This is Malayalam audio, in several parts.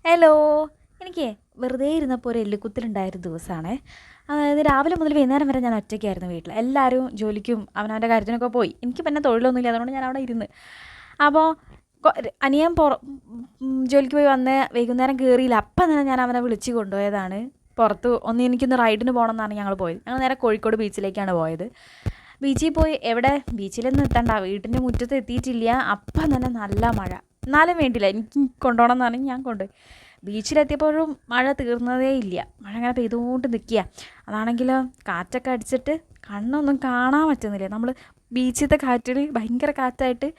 ഹലോ. എനിക്ക് വെറുതെ ഇരുന്നപ്പോൾ ഒരു എല്ലുകുത്തിലുണ്ടായൊരു ദിവസമാണേ. അതായത് രാവിലെ മുതൽ വൈകുന്നേരം വരെ ഞാൻ ഒറ്റയ്ക്കായിരുന്നു വീട്ടിൽ. എല്ലാവരും ജോലിക്കും അവനവൻ്റെ കാര്യത്തിനൊക്കെ പോയി. എനിക്ക് പിന്നെ തൊഴിലൊന്നുമില്ല, അതുകൊണ്ട് ഞാൻ അവിടെ ഇരുന്ന്. അപ്പോൾ അനിയൻ ജോലിക്ക് പോയി വന്ന് വൈകുന്നേരം കയറിയില്ല. അപ്പം തന്നെ ഞാൻ അവനെ വിളിച്ച് കൊണ്ടുപോയതാണ് പുറത്ത്. എനിക്കൊന്ന് റൈഡിന് പോകണം എന്നാണ് ഞങ്ങൾ പോയത്. ഞങ്ങൾ നേരെ കോഴിക്കോട് ബീച്ചിലേക്കാണ് പോയത്. ബീച്ചിൽ പോയി എവിടെ ബീച്ചിലൊന്നും എത്തണ്ട, വീട്ടിൻ്റെ മുറ്റത്ത് എത്തിയിട്ടില്ല, അപ്പം തന്നെ നല്ല മഴ. എന്നാലും വേണ്ടില്ല, എനിക്ക് കൊണ്ടുപോകണം എന്നാണ് ഞാൻ കൊണ്ടുപോയി. ബീച്ചിലെത്തിയപ്പോഴും മഴ തീർന്നതേ ഇല്ല. മഴ അങ്ങനെ പെയ്തുകൊണ്ട് നിൽക്കുക. അതാണെങ്കിലോ കാറ്റൊക്കെ അടിച്ചിട്ട് കണ്ണൊന്നും കാണാൻ പറ്റുന്നില്ല. നമ്മൾ ബീച്ചിലത്തെ കാറ്റിൽ ഭയങ്കര കാറ്റായിട്ട്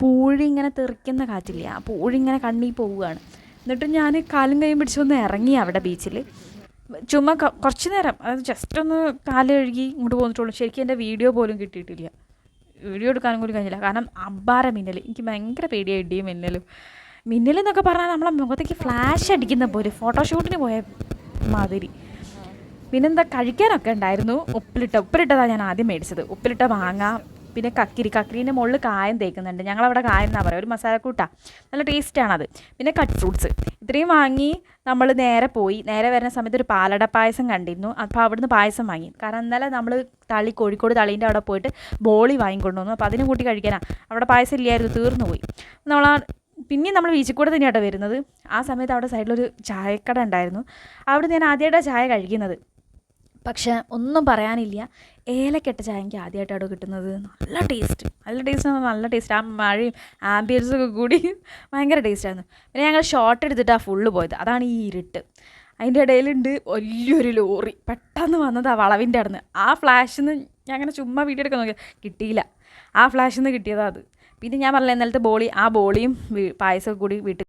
പൂഴി ഇങ്ങനെ തെറിക്കുന്ന കാറ്റില്ല, ആ പൂഴി ഇങ്ങനെ കണ്ണിൽ പോവുകയാണ്. എന്നിട്ട് ഞാൻ കാലും കൈയും പിടിച്ചൊന്ന് ഇറങ്ങി അവിടെ ബീച്ചിൽ. ചുമ്മാ കുറച്ച് നേരം, അതായത് ജസ്റ്റ് ഒന്ന് കാല് കഴുകി ഇങ്ങോട്ട് പോന്നിട്ടുള്ളൂ. ശരിക്കും എൻ്റെ വീഡിയോ പോലും കിട്ടിയിട്ടില്ല. വീഡിയോ എടുക്കാനും കൂടി കഴിഞ്ഞില്ല, കാരണം അബ്ബാര മിന്നൽ. എനിക്ക് ഭയങ്കര പേടിയാണ് ഇടിയും മിന്നലും. മിന്നലെന്നൊക്കെ പറഞ്ഞാൽ നമ്മളെ മുഖത്തേക്ക് ഫ്ലാഷ് അടിക്കുന്ന പോലെ, ഫോട്ടോഷൂട്ടിന് പോയ മാതിരി. പിന്നെന്താ കഴിക്കാനൊക്കെ ഉണ്ടായിരുന്നു. ഉപ്പിലിട്ടതാണ് ഞാൻ ആദ്യം മേടിച്ചത്. ഉപ്പിലിട്ട മാങ്ങ, പിന്നെ കക്കിരീൻ്റെ മുകളിൽ കായം തേക്കുന്നുണ്ട്. ഞങ്ങളവിടെ കായം എന്നാണ് പറയുക, ഒരു മസാലക്കൂട്ടാണ്, നല്ല ടേസ്റ്റാണത്. പിന്നെ കട്ട് ഫ്രൂട്ട്സ്, ഇത്രയും വാങ്ങി നമ്മൾ നേരെ വരുന്ന സമയത്ത് ഒരു പാലട പായസം കണ്ടിരുന്നു. അപ്പോൾ അവിടുന്ന് പായസം വാങ്ങി. കാരണം ഇന്നലെ നമ്മൾ കോഴിക്കോട് തളീൻ്റെ അവിടെ പോയിട്ട് ബോളി വാങ്ങിക്കൊണ്ടു വന്നു. അപ്പോൾ അതിനും കൂട്ടി കഴിക്കാനാണ്. അവിടെ പായസം ഇല്ലായിരുന്നു, തീർന്നു പോയി. പിന്നെയും നമ്മൾ ബീച്ചിൽ കൂടെ തന്നെയാട്ടോ വരുന്നത്. ആ സമയത്ത് അവിടെ സൈഡിലൊരു ചായക്കട ഉണ്ടായിരുന്നു. അവിടെ ഞാൻ ആദ്യമായിട്ടാണ് ചായ കഴിക്കുന്നത്. പക്ഷേ ഒന്നും പറയാനില്ല, ഏലക്കെട്ട ചായ എനിക്ക് ആദ്യമായിട്ടാണ് കിട്ടുന്നത്. നല്ല ടേസ്റ്റ് നല്ല ടേസ്റ്റ്. ആ മഴയും ആംബിയൻസൊക്കെ കൂടി ഭയങ്കര ടേസ്റ്റായിരുന്നു. പിന്നെ ഞങ്ങൾ ഷോട്ട് എടുത്തിട്ടാണ് ഫുള്ള് പോയത്. അതാണ് ഈ ഇരുട്ട്. അതിൻ്റെ ഇടയിലുണ്ട് വലിയൊരു ലോറി പെട്ടെന്ന് വന്നത് ആ വളവിൻ്റെ അവിടെ നിന്ന്. ആ ഫ്ലാഷിൽ നിന്ന് ഞാൻ അങ്ങനെ ചുമ്മാ വീഡിയോ എടുക്കാൻ നോക്കിയാൽ കിട്ടിയില്ല. ആ ഫ്ലാഷിൽ നിന്ന് കിട്ടിയതാണ് അത്. പിന്നെ ഞാൻ പറഞ്ഞില്ല ഇന്നലത്തെ ബോളിയും പായസമൊക്കെ കൂടി വീട്ടിൽ